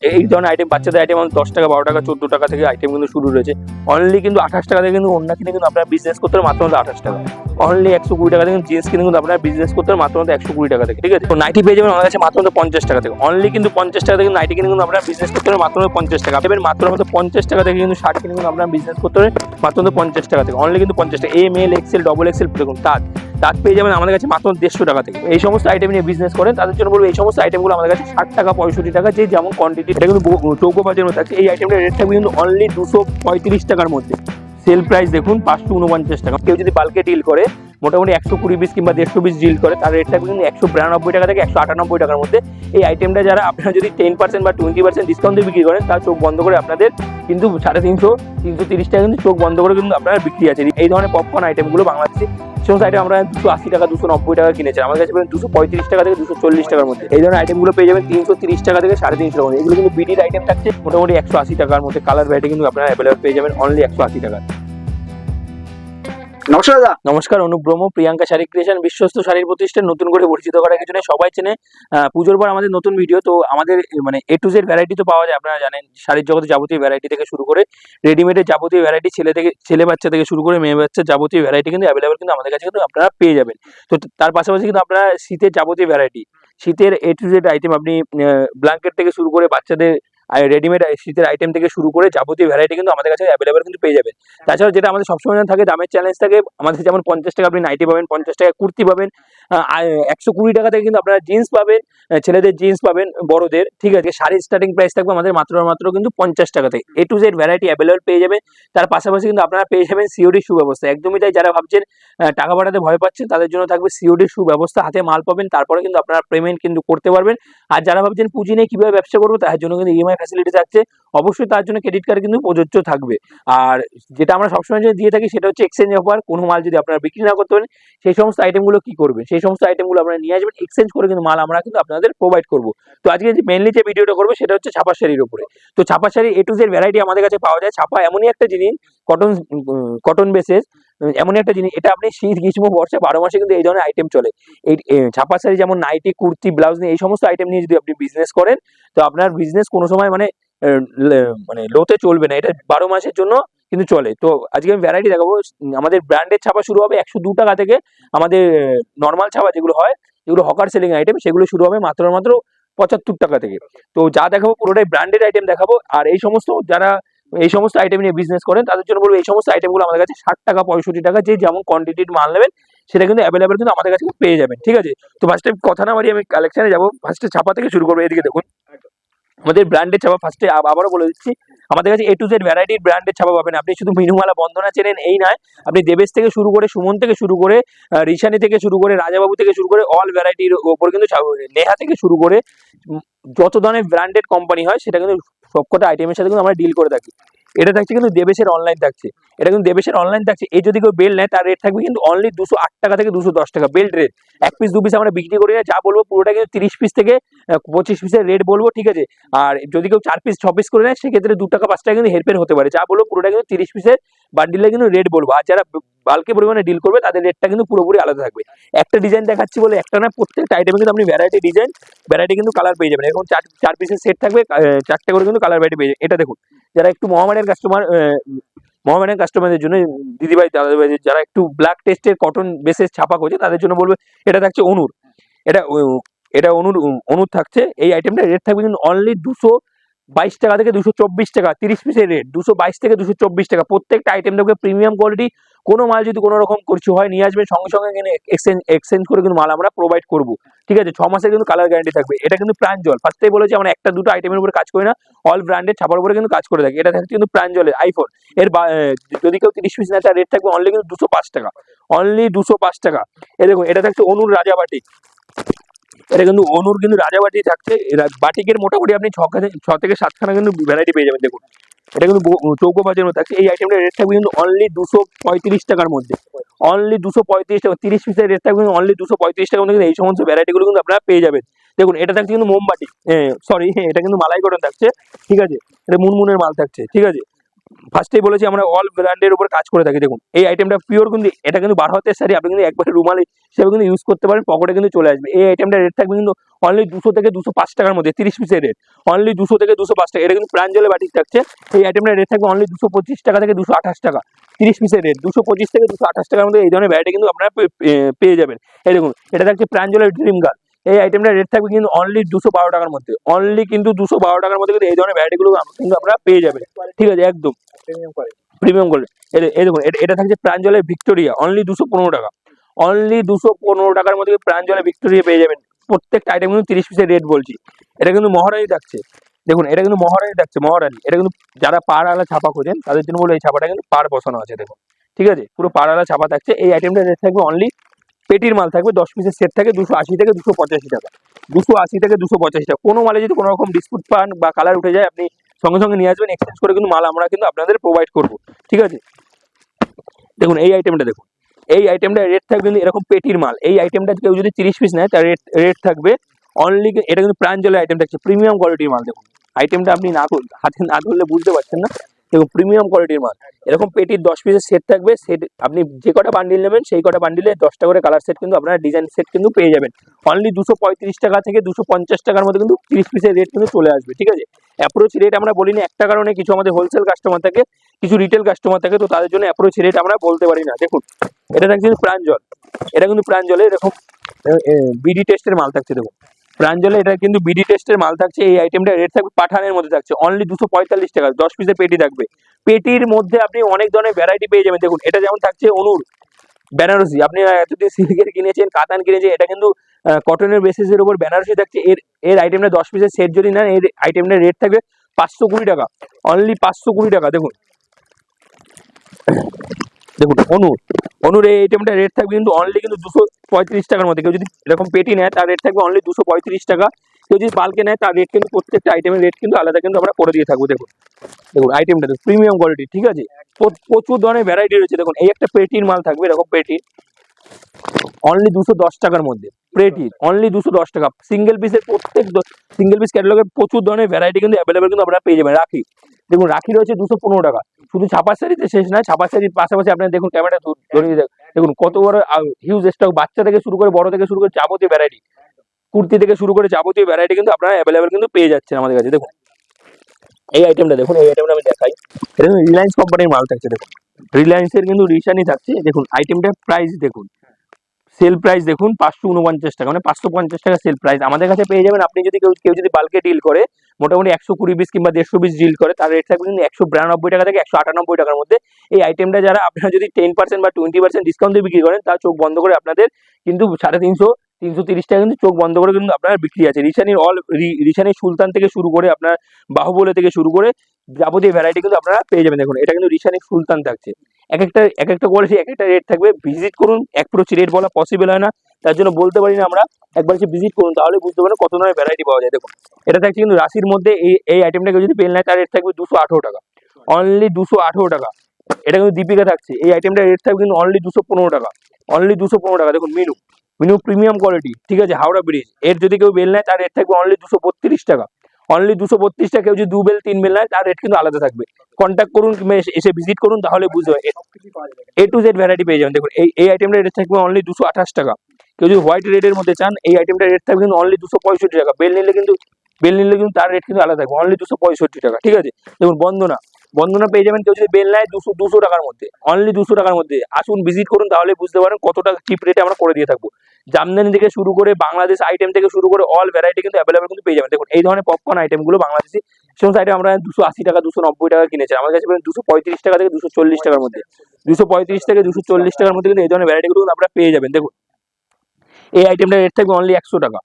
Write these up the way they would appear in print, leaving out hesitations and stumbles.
এই ধরনের আইটেম বাচ্চাদের আইটেম 10 টাকা 12 টাকা 14 টাকা থেকে আইটেম কিন্তু শুরু রয়েছে। অনলি কিন্তু 28 টাকা থেকে কিন্তু ওড়না কিনে কিন্তু আপনারা বিজনেস করতে হবে মাত্র 28 টাকা। অনলি 120 টাকা থেকে জিন্স কিনে কিন্তু আপনারা বিজনেস করতে হবে মাত্র 120 টাকা থেকে, ঠিক আছে। তো নাইটি পেয়ে যাবেন আমাদের কাছে মাত্র 50 টাকা থেকে। অনলি কিন্তু 50 টাকা থেকে নাইটি কিনে কিন্তু আপনারা বিজনেস করতে হবে মাত্র 50 টাকা। দেবেন মাত্র 50 টাকা থেকে কিন্তু শার্ট কিনে কিন্তু আপনারা বিজনেস করতে হবে মাত্র 50 টাকা থেকে। অনলি কিন্তু 50 টাকা। M L XL double XL দেখুন তাঁত পেয়ে যাবেন আমাদের কাছে মাত্র 150 টাকা থেকে। এই সমস্ত আইটেম নিয়ে বিজনেস করেন তাদের জন্য বলবো এই সমস্ত আইটেমগুলো আমাদের কাছে 60 টাকা 65 টাকা যে যেমন কোয়ান্টিটি, এটা কিন্তু চৌকো বাজারের মধ্যে আছে। এই আইটেমটার রেট থাকবে কিন্তু অনলি 235 টাকার মধ্যে। সেল প্রাইস দেখুন 549 টাকা। কেউ যদি বাল্কে ডিল করে মোটামুটি 120 পিস কিংবা 150 পিস ডিল করে তার রেট থাকবে কিন্তু 192 টাকা থেকে 198 টাকার মধ্যে। এই আইটেমটা যারা আপনারা যদি 10% বা 20% ডিসকাউন্টে বিক্রি করেন তার চোখ বন্ধ করে আপনাদের কিন্তু 350 330 টাকা কিন্তু চোখ বন্ধ করে কিন্তু আপনারা বিক্রি আছে। এই ধরনের পপকর্ন আইটেমগুলো বাংলাদেশে সমস্ত আইটেম আমরা 280 টাকা 290 টাকা কিনেছি, আমাদের কাছে পাবেন 235 টাকা থেকে 240 টাকার মধ্যে। এই ধরনের আইটেমগুলো পেয়ে যাবেন 330 টাকা থেকে 350 টাকার মধ্যে। এগুলো কিন্তু বিডির আইটেম থাকছে মোটামুটি 180 টাকার মধ্যে। কালার ভ্যারাইটি কিন্তু আপনারা অ্যাভেলেবল পেয়ে যাবেন অনলি 180 টাকা। নমস্কার দাদা। নমস্কার, অনুপ ব্রহ্ম, প্রিয়াঙ্কা শাড়ি ক্রিয়েশন, বিশ্বস্ত শাড়ির প্রতিষ্ঠান নতুন করে পরিচিত করার কিছু নেই, সবাই চেনে। পুজোর পর আমাদের নতুন ভিডিও, তো আমাদের মানে A to Z ভ্যারাইটি তো পাওয়া যায়, আপনারা জানেন। শাড়ির জগতে যাবতীয় ভ্যারাইটি থেকে শুরু করে রেডিমেডের যাবতীয় ভ্যারাইটি, ছেলে বাচ্চা থেকে শুরু করে মেয়ে বাচ্চার যাবতীয় ভ্যারাইটি কিন্তু অ্যাভেলেবল কিন্তু আমাদের কাছে কিন্তু আপনারা পেয়ে যাবেন। তো তার পাশাপাশি কিন্তু আপনারা শীতের যাবতীয় ভ্যারাইটি, শীতের A to Z আইটেম, আপনি ব্ল্যাঙ্কেট থেকে শুরু করে বাচ্চাদের রেডিমেড শীতের আইটেম থেকে শুরু করে যাবতীয় ভ্যারাইটি কিন্তু আমাদের কাছে অ্যাভেলেবল কিন্তু পেয়ে যাবেন। তাছাড়া যেটা আমাদের সবসময় থাকে দামের চ্যালেঞ্জ থাকে, আমাদের যেমন 50 টাকা আপনি নাইটি পাবেন, 50 টাকা কুর্তি পাবেন, 120 টাকা থেকে কিন্তু আপনারা জিন্স পাবেন, ছেলেদের জিন্স পাবেন, বড়দের, ঠিক আছে। শাড়ির স্টার্টিং প্রাইস থাকবে আমাদের মাত্র কিন্তু 50 টাকা থেকে। A to Z variety available পেয়ে যাবেন। তার পাশাপাশি কিন্তু আপনারা পেয়ে যাবেন সিওডি সুব্যবস্থা। একদমই তাই, যারা ভাবছেন টাকা পাঠাতে ভয় পাচ্ছেন তাদের জন্য থাকবে সিওডি সুব্যবস্থা। হাতে মাল পাবেন, তারপরে কিন্তু আপনারা পেমেন্ট কিন্তু করতে পারবেন। আর যারা ভাবছেন পুঁজি নিয়ে কিভাবে ব্যবসা করবো তার জন্য কিন্তু ইএমআই ফ্যাসিলিটি থাকছে, অবশ্যই তার জন্য ক্রেডিট কার্ড কিন্তু প্রযোজ্য থাকবে। আর যেটা আমরা সবসময় দিয়ে থাকি সেটা হচ্ছে এক্সচেঞ্জ অফার। কোনো মাল যদি আপনারা বিক্রি না করতে পারেন সেই সমস্ত আইটেমগুলো কি করবেন, সেই সমস্ত আইটেমগুলো আপনারা নিয়ে আসবেন, এক্সচেঞ্জ করে কিন্তু মাল আমরা কিন্তু আপনাদের প্রোভাইড করবো। তো আজকে যে মেনলি যে ভিডিওটা করবো সেটা হচ্ছে ছাপা শাড়ির উপরে। তো ছাপা sari A to Z variety আমাদের কাছে পাওয়া যায়। ছাপা এমনই একটা জিনিস, কটন বেসেস এমনই একটা জিনিস, এটা আপনি শীত গ্রীষ্ম বর্ষা 12 মাসে কিন্তু এই ধরনের আইটেম চলে। এই ছাপা শাড়ি যেমন নাইটি কুর্তি ব্লাউজ নিয়ে এই সমস্ত আইটেম নিয়ে যদি আপনি বিজনেস করেন তো আপনার বিজনেস কোনো সময় মানে লোতে চলবে না, এটা 12 মাসের জন্য কিন্তু চলে। তো আজকে আমি ভ্যারাইটি দেখাবো। আমাদের ব্র্যান্ডের ছাপা শুরু হবে 102 টাকা থেকে। আমাদের নর্মাল ছাপা যেগুলো হয়, যেগুলো হকার সেলিং আইটেম, সেগুলো শুরু হবে মাত্র 75 টাকা থেকে। তো যা দেখাবো পুরোটাই ব্র্যান্ডেড আইটেম দেখাবো। আর এই সমস্ত আইটেম নিয়ে বিজনেস করেন তাদের জন্য বলবো এই সমস্ত আইটেমগুলো আমাদের কাছে 60 টাকা 65 টাকা যে যেমন কোয়ান্টিটির মাল নেবেন সেটা কিন্তু অ্যাভেলেবল কিন্তু আমাদের কাছে পেয়ে যাবেন, ঠিক আছে। তো ফার্স্টে কথা না বাড়িয়ে আমি কালেকশনে যাবো। ফার্স্টে ছাপা থেকে শুরু করবো। এদিকে দেখুন আমাদের ব্র্যান্ডের ছাপা। ফার্স্টে আবারও বলে দিচ্ছি, আমাদের কাছে A to Z ভ্যারাইটির ব্র্যান্ডের ছাপা পাবেন। আপনি শুধু মিনুমালা বন্দনা চেনেন এই নয়, আপনি দেবেশ থেকে শুরু করে, সুমন থেকে শুরু করে, রিশানি থেকে শুরু করে, রাজাবাবু থেকে শুরু করে অল ভ্যারাইটির ওপর কিন্তু নেহা থেকে শুরু করে যত ধরনের ব্র্যান্ডেড কোম্পানি হয় সেটা কিন্তু সবকটা আইটেমের সাথে কিন্তু আমরা ডিল করে থাকি। এটা থাকছে কিন্তু দেবেশের অনলাইন থাকছে, এটা কিন্তু দেবেশের অনলাইন থাকছে। এই যদি কেউ বেল্ট নেয় তার রেট থাকবে কিন্তু অনলি 208 টাকা থেকে 210 টাকা বেল্ট রেট। 1 পিস 2 পিস আমরা বিক্রি করি না, যা বলবো পুরোটা কিন্তু 30 পিস থেকে 25 পিসের রেট বলবো, ঠিক আছে। আর যদি কেউ 4 পিস 6 পিস করে নেয় সেক্ষেত্রে 2 টাকা 5 টাকা কিন্তু হেরফের হতে পারে, যা বলবো পুরোটা কিন্তু 30 পিসের বান্ডিলে কিন্তু রেট বলবো। আর যারা বাল্কে পরিমাণে ডিল করবে তাদের রেটটা কিন্তু পুরোপুরি আলাদা থাকবে। একটা ডিজাইন দেখাচ্ছি বলে একটা না, প্রত্যেকটা আইটেমে কিন্তু আপনি ভ্যারাইটি কিন্তু কালার পেয়ে যাবেন। এরকম 4 পিসের সেট থাকবে, 4টে করে কিন্তু কালার ভ্যারাইটি পেয়ে যাবেন। এটা দেখুন, যারা একটু মহামানের কাস্টমারদের জন্য, দিদিভাই দাদাভাই যারা একটু ব্ল্যাক টেস্টের কটন বেসেস ছাপা করছে তাদের জন্য বলবে এটা থাকছে অনুর। এটা অনুর থাকছে। এই আইটেমটা রেট থাকবে কিন্তু অনলি 222 টাকা থেকে 224 টাকা। 30 পিসের রেট 222 থেকে 224 টাকা। প্রত্যেকটা আইটেম থাকবে প্রিমিয়াম কোয়ালিটি। কোনো মাল যদি কোনো রকম কিছু হয় নিয়ে আসবেন, সঙ্গে সঙ্গে কিন্তু এক্সচেঞ্জ করে কিন্তু মাল আমরা প্রোভাইড করবো, ঠিক আছে। 6 মাসের কিন্তু কালার গ্যারান্টি থাকবে। এটা কিন্তু প্রাঞ্জল, ফার্স্টেই বলেছি আমরা একটা দুটো আইটেমের উপরে কাজ করি না, অল ব্র্যান্ডেড ছাপার উপরে কিন্তু কাজ করে থাকি। এটা থাকছে কিন্তু প্রাঞ্জলের আইফোন। যদি কেউ 30 পিস নেয় তার রেট থাকবে অনলি কিন্তু 205 টাকা, অনলি 205 টাকা। দেখুন এটা থাকছে অনুর রাজাবাটি। এটা কিন্তু অনুর কিন্তু রাজাবাটি থাকছে। বাটিকের মোটামুটি আপনি 6 থেকে 7খানা কিন্তু ভ্যারাইটি পেয়ে যাবেন। দেখুন এটা কিন্তু চৌকো বাজারের মধ্যে থাকছে। এই আইটেমটার রেট থাকবে কিন্তু অনলি 235 টাকার মধ্যে, অনলি 235 টাকা। 30 পিসের রেট থাকবে অনলি 235 টাকার মধ্যে। এই সমস্ত ভ্যারাইটিগুলো কিন্তু আপনারা পেয়ে যাবেন। দেখুন এটা থাকছে কিন্তু মোমবাটি, সরি এটা কিন্তু মালাই কটন থাকছে, ঠিক আছে। এটা মুনমুনের মাল থাকছে, ঠিক আছে। ফার্স্টেই বলেছি আমরা অল ব্র্যান্ডের উপর কাজ করে থাকি। দেখুন এই আইটেমটা পিওর, কিন্তু এটা কিন্তু 12 হাতের শাড়ি, আপনি কিন্তু একবারে রুমাল হিসেবে কিন্তু ইউজ করতে পারেন, পকেটে কিন্তু চলে আসবে। এই আইটেমটা রেট থাকবে কিন্তু অনলি 200 থেকে 205 টাকার মধ্যে, 30 পিসের রেট অনলি 200 থেকে 205 টাকা। এটা কিন্তু প্রাঞ্জলে বাটিক থাকছে। এই আইটেমটা রেট থাকবে অনলি 225 টাকা থেকে 228 টাকা, 30 পিসের রেট 225 থেকে 228 টাকার মধ্যে এই ধরনের ভ্যারাইটি কিন্তু আপনারা পেয়ে যাবেন। এই দেখুন এটা থাকছে প্রাঞ্জলের ড্রিম গার্ল। এই আইটেমটা রেট থাকবে কিন্তু অনলি 212 টাকার মধ্যে, অনলি কিন্তু 212 টাকার মধ্যে কিন্তু এই ধরনের ভ্যারাইটিগুলো কিন্তু আপনারা পেয়ে যাবেন। ঠিক আছে, একদম প্রিমিয়াম কোয়ালিটি। এই দেখুন এটা থাকছে প্রাঞ্জলের ভিক্টোরিয়া, অনলি 215 টাকা, অনলি 215 টাকার মধ্যে প্রাঞ্জলের ভিক্টোরিয়া পেয়ে যাবেন। প্রত্যেকটা আইটেম কিন্তু 30 পিসের রেট বলছি। এটা কিন্তু মহারানী থাকছে, দেখুন এটা কিন্তু মহারানী থাকছে, মহারানী। এটা কিন্তু যারা পাড় আলা ছাপা খোঁজেন তাদের জন্য বলে এই ছাপাটা কিন্তু পাড় বসানো আছে, দেখুন ঠিক আছে, পুরো পাড় আলা ছাপা থাকছে। এই আইটেমটা রেট থাকবে অনলি, পেটির মাল থাকবে, 10 পিসের সেট থাকে 280 থেকে 285 টাকা, 280 থেকে 285 টাকা। কোনো মালে যদি কোনো রকম ডিসপুট পান বা কালার উঠে যায়, আপনি সঙ্গে সঙ্গে নিয়ে আসবেন, এক্সচেঞ্জ করে কিন্তু মাল আমরা কিন্তু আপনাদের প্রোভাইড করবো। ঠিক আছে, দেখুন এই আইটেমটা দেখুন, এই আইটেমটা রেট থাকবে কিন্তু এরকম পেটির মাল। এই আইটেমটা কেউ যদি 30 পিস নেয় তার রেট থাকবে অনলি, এটা কিন্তু প্রাঞ্জলের আইটেম থাকছে, প্রিমিয়াম কোয়ালিটির মাল। দেখুন আইটেমটা আপনি হাতে না ধরলে বুঝতে পারছেন না, দেখুন প্রিমিয়াম কোয়ালিটির মাল। এরকম পেটির 10 পিসের সেট থাকবে, সেট আপনি যে কটা বান্ডিল নেবেন সেই কটা বান্ডিলে 10টা করে কালার সেট কিন্তু আপনারা ডিজাইন সেট কিন্তু পেয়ে যাবেন। অনলি 235 টাকা থেকে 250 টাকার মধ্যে কিন্তু 30 পিসের রেট কিন্তু চলে আসবে। ঠিক আছে, অ্যাপ্রোচ রেট আমরা বলিনি একটা কারণে, কিছু আমাদের হোলসেল কাস্টমার থাকে, কিছু রিটেল কাস্টমার থাকে, তো তাদের জন্য অ্যাপ্রোচ রেট আমরা বলতে পারি না। দেখুন এটা থাকছে প্রাঞ্জল, এটা কিন্তু প্রাঞ্জলে এরকম বিডি টেস্টের মাল থাকছে। দেখুন প্রাঞ্জলে এটা কিন্তু বিডি টেস্টের মাল থাকছে। এই আইটেমটা রেট থাকবে পাঠানের মধ্যে থাকছে অনলি 245 টাকা, 10 পিসের পেটি থাকবে। পেটির মধ্যে আপনি অনেক ধরনের ভ্যারাইটি পেয়ে যাবেন। দেখুন এটা যেমন থাকছে অনুর বেনারসি, আপনি এতদিন সিল্কের কিনেছেন, কাতান কিনেছেন, এটা কিন্তু কটনের বেসিসের উপর বেনারসি থাকছে। এর আইটেমটা 10 পিসের সেট যদি নেন, এর আইটেমটার রেট থাকবে 520 টাকা, অনলি 520 টাকা। দেখুন দেখুন অনুর এই আইটেমটা রেট থাকবে কিন্তু অনলি কিন্তু 235 টাকার মধ্যে। কেউ যদি এরকম পেটি নেয় তার রেট থাকবে অনলি 235 টাকা। কেউ যদি বাল্কে নেয় তার রেট কিন্তু প্রত্যেকটা আইটেমের রেট কিন্তু আলাদা কিন্তু আমরা করে দিয়ে থাকবো। দেখুন দেখুন আইটেমটা প্রিমিয়াম কোয়ালিটি। ঠিক আছে, প্রচুর ধরনের ভ্যারাইটি রয়েছে। দেখুন এই একটা পেটির মাল থাকবে, এরকম পেটি অনলি 210 টাকার মধ্যে, পেটির অনলি 210 টাকা। সিঙ্গেল পিসের সিঙ্গেল পিস ক্যাটালগের প্রচুর ধরনের ভ্যারাইটি কিন্তু অ্যাভেলেবেল কিন্তু আপনারা পেয়ে যাবেন। রাখি দেখুন, রাখি রয়েছে 215 টাকা। শুধু ছাপার শাড়িতে শেষ নয়, ছাপার শাড়ির পাশাপাশি আপনার দেখুন ক্যামেরা ধরিয়ে দেখুন কত বড় হিউজ স্টক, বাচ্চা থেকে শুরু করে বড় থেকে শুরু করে যাবতীয় ভ্যারাইটি, কুর্তি থেকে শুরু করে যাবতীয় ভ্যারাইটি কিন্তু আপনারা অ্যাভেলেবেল কিন্তু পেয়ে যাচ্ছেন আমাদের কাছে। দেখুন এই আইটেমটা দেখুন, এই আইটেমটা আমি দেখাই, এটা কিন্তু রিলায়েন্স কোম্পানির মাল থাকছে। দেখুন রিলায়েন্সের কিন্তু রিশানি থাকছে। দেখুন আইটেমটার প্রাইস দেখুন, সেল প্রাইস দেখুন 549 টাকা, মানে 550 টাকা সেল প্রাইস আমাদের কাছে পেয়ে যাবেন। আপনি যদি কেউ যদি বাল্কে ডিল করে, মোটামুটি 120 পিস কিংবা 150 পিস ডিল করে, তার রেট থাকবে কিন্তু 192 টাকা থেকে 198 টাকার মধ্যে। এই আইটেমটা যারা আপনারা যদি 10% বা 20% ডিসকাউন্ট দিয়ে বিক্রি করেন, তার চোখ বন্ধ করে আপনাদের কিন্তু 350 330 টাকা কিন্তু চোখ বন্ধ করে কিন্তু আপনার বিক্রি আছে। রিশানির সুলতান থেকে শুরু করে আপনার বাহুবলে থেকে শুরু করে যাবতীয় ভ্যারাইটি কিন্তু আপনারা পেয়ে যাবেন। দেখুন এটা কিন্তু রিশানির সুলতান থাকছে। এক একটা কোয়ালিটি এক একটা রেট থাকবে। ভিজিট করুন, অ্যাপ্রোচ রেট বলা পসিবল হয় না, তার জন্য বলতে পারি না আমরা। একবার এসে ভিজিট করুন, তাহলে বুঝতে পারেন কত ধরনের ভ্যারাইটি পাওয়া যায়। দেখুন এটা থাকছে কিন্তু রাশির মধ্যে, এই আইটেমটাকে যদি পেন নেয় তার রেট থাকবে 218 টাকা, অনলি 218 টাকা। এটা কিন্তু দীপিকা থাকছে, এই আইটেমটার রেট থাকবে কিন্তু অনলি 215 টাকা, অনলি 215 টাকা। দেখুন মিনু প্রিমিয়াম কোয়ালিটি, ঠিক আছে, হাওড়া ব্রিজ, এর যদি কেউ বেল নেয় তার রেট থাকবে অনলি 232 টাকা, অনলি 232 টাকা। কেউ যদি 2 বেল 3 বেল নেয় তার রেট কিন্তু আলাদা থাকবে। কন্ট্যাক্ট করুন কিংবা এসে ভিজিট করুন, তাহলে বুঝতে হবে। A to Z ভ্যারাইটি পেয়ে যাবেন। দেখুন এই আইটেমটার রেট থাকবে অনলি 228 টাকা। কেউ যদি হোয়াইট রেডের মধ্যে চান, এই আইটেমটার রেট থাকবে কিন্তু অনলি 265 টাকা। বেল নিলে কিন্তু তার রেট কিন্তু আলাদা থাকবে, অনলি 265 টাকা। ঠিক আছে, দেখুন বন্দনা পেয়ে যাবেন। কেউ যদি বেল নেয় 200 টাকার মধ্যে, অনলি 200 টাকার মধ্যে। আসুন ভিজিট করুন, তাহলে বুঝতে পারেন কতটা চিপ রেটে আমরা করে দিয়ে থাকবো। জামদানি থেকে শুরু করে বাংলাদেশ আইটেম থেকে শুরু করে অল ভ্যারাইটি কিন্তু অ্যাভেলেবেল কিন্তু পেয়ে যাবেন। দেখুন এই ধরনের পপকর্ন আইটেমগুলো বাংলাদেশি সমস্ত আইটেম আমরা 280 টাকা 290 টাকা কিনেছি, আমার কাছে 235 টাকা থেকে 240 টাকার মধ্যে, 235 থেকে 240 টাকার মধ্যে কিন্তু এই ধরনের ভ্যারাইটিগুলো আপনারা পেয়ে যাবেন। দেখুন এই আইটেমটা রেট থাকবে অনলি 100 টাকা,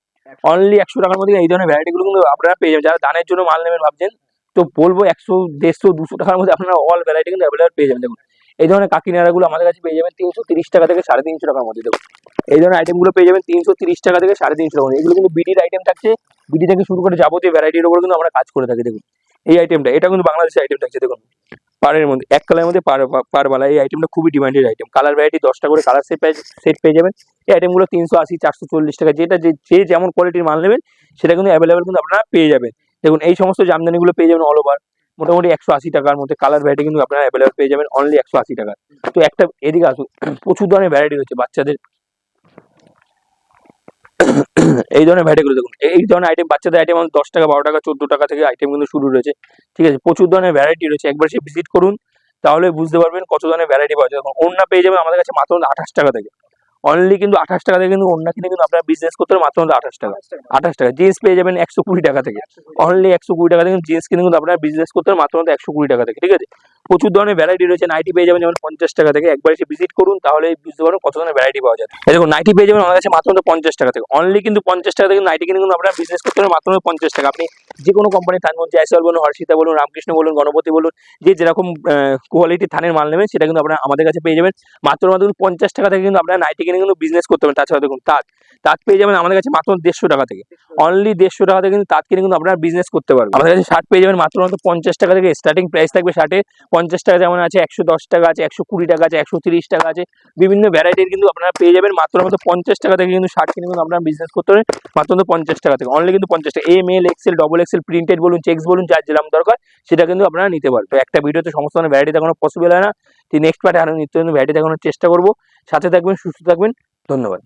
অনলি 100 টাকার মধ্যে এই ধরনের ভ্যারাইটিগুলো কিন্তু আপনারা পেয়ে যাবেন। যারা দানের জন্য মাল নেবেন ভাবছেন, তো বলবো 100 150 200 টাকার মধ্যে আপনারা অল ভ্যারাইটি কিন্তু অ্যাভেলেবেল পেয়ে যাবেন। দেখুন এই ধরনের কাকিনাড়াগুলো আমাদের কাছে পেয়ে যাবেন 330 টাকা থেকে 350 টাকার মধ্যে। দেখুন এই ধরনের আইটেমগুলো পেয়ে যাবেন 330 টাকা থেকে 350 টাকার মধ্যে। এগুলো কিন্তু বিডির আইটেম থাকছে, বিডি থেকে শুরু করে যাবতীয় ভ্যারাইটির উপর কিন্তু আমরা কাজ করে থাকি। দেখুন এই আইটেমটা, এটা কিন্তু বাংলাদেশের আইটেম থাকছে। দেখুন পাড়ের মধ্যে এক কালারের মধ্যে পারবালা, এই আইটেমটা খুবই ডিমান্ডেড আইটেম। কালার ভ্যারাইটি 10টা করে কালার সেট পেয়ে যাবেন। এই আইটেমগুলো 380 440 টাকা, যেটা যে যেমন কোয়ালিটির মাল নেবেন সেটা কিন্তু অ্যাভেলেবেল কিন্তু আপনারা পেয়ে যাবেন। দেখুন এই সমস্ত জামদানিগুলো পেয়ে যাবেন অল ওভার, মোটামুটি 180 টাকার মধ্যে কালার ভ্যারাইটি কিন্তু আপনারা অ্যাভেলেবল পেয়ে যাবেন অনলি 180 টাকা। তো একটা এদিকে আসুন, প্রচুর ধরনের ভ্যারাইটি রয়েছে বাচ্চাদের। এই ধরনের ভ্যারাইটিগুলো দেখুন, এই ধরনের আইটেম বাচ্চাদের আইটেম 10 টাকা 12 টাকা 14 টাকা থেকে আইটেম কিন্তু শুরু রয়েছে। ঠিক আছে, প্রচুর ধরনের ভ্যারাইটি রয়েছে, একবার সে ভিজিট করুন তাহলে বুঝতে পারবেন কত ধরনের ভ্যারাইটি পাওয়া যায়। দেখুন ওড়না পেয়ে যাবেন আমাদের কাছে মাত্র 28 টাকা থেকে, অনলি কিন্তু 28 টাকা থেকে কিন্তু ওড়না কিনে কিন্তু আপনারা বিজনেস করতে পারেন মাত্র 28 টাকা। 28 টাকা জিন্স পেয়ে যাবেন 120 টাকা থেকে, অনলি 120 টাকা থেকে জিন্স কিনে কিন্তু আপনারা বিজনেস করতে পারেন মাত্র 120 টাকা থেকে। ঠিক আছে, প্রচুর ধরনের ভ্যারাইটি রয়েছে। নাইটি পেয়ে যাবেন যেমন 50 টাকা থেকে, একবার এসে ভিজিট করুন তাহলে বুঝতে পারবেন কত ধরনের ভ্যারাইটি পাওয়া যায়। এই দেখুন নাইটি পেয়ে যাবেন আমাদের কাছে মাত্র 50 টাকা থেকে, অনলি কিন্তু 50 টাকা থেকে নাইটি কিনে কিন্তু আপনারা বিজনেস করতে পারেন মাত্র 50 টাকা। আপনি যে কোনো কোম্পানি থানবন, জয়সওয়াল বলুন, হর্ষিতা বলুন, রামকৃষ্ণ বলুন, গণপতি বলুন, যে যেরকম কোয়ালিটি থানের মাল নেবেন সেটা কিন্তু আপনারা আমাদের কাছে পেয়ে যাবেন মাত্র 50 টাকা থেকে। কিন্তু আপনারা নাইটি কিনে কিন্তু বিজনেস করতে পারেন। তাছাড়া দেখুন তাঁত পেয়ে যাবেন আমাদের কাছে মাত্র 150 টাকা থেকে, অনলি 150 টাকা থেকে কিন্তু তাঁত কিনে কিন্তু আপনারা বিজনেস করতে পারবেন। আমাদের কাছে শার্ট পেয়ে যাবেন মাত্র 50 টাকা থেকে, স্টার্টিং প্রাইস থাকবে শার্টে 50 টাকা, যেমন আছে 110 টাকা আছে, 120 টাকা আছে, 130 টাকা আছে, বিভিন্ন ভ্যারাইটির কিন্তু আপনারা পেয়ে যাবেন মাত্র 50 টাকা থেকে। কিন্তু শার্ট কিনে কিন্তু আপনারা বিজনেস করতে পারেন মাত্র 50 টাকা থেকে, অনলি কিন্তু 50 টাকা। M L XL double XL printed বলুন, চেক্স বলুন, যার যেরকম দরকার সেটা কিন্তু আপনারা নিতে পারবেন। তো একটা ভিডিওতে সমস্ত ধরনের ভ্যারাইটি দেখানো পসিবল হয় না, নেক্সট পার্টে আরো নিত্য নতুন ভ্যারাইটি দেখানোর চেষ্টা করবো। সাথে থাকবেন, সুস্থ থাকবেন, ধন্যবাদ।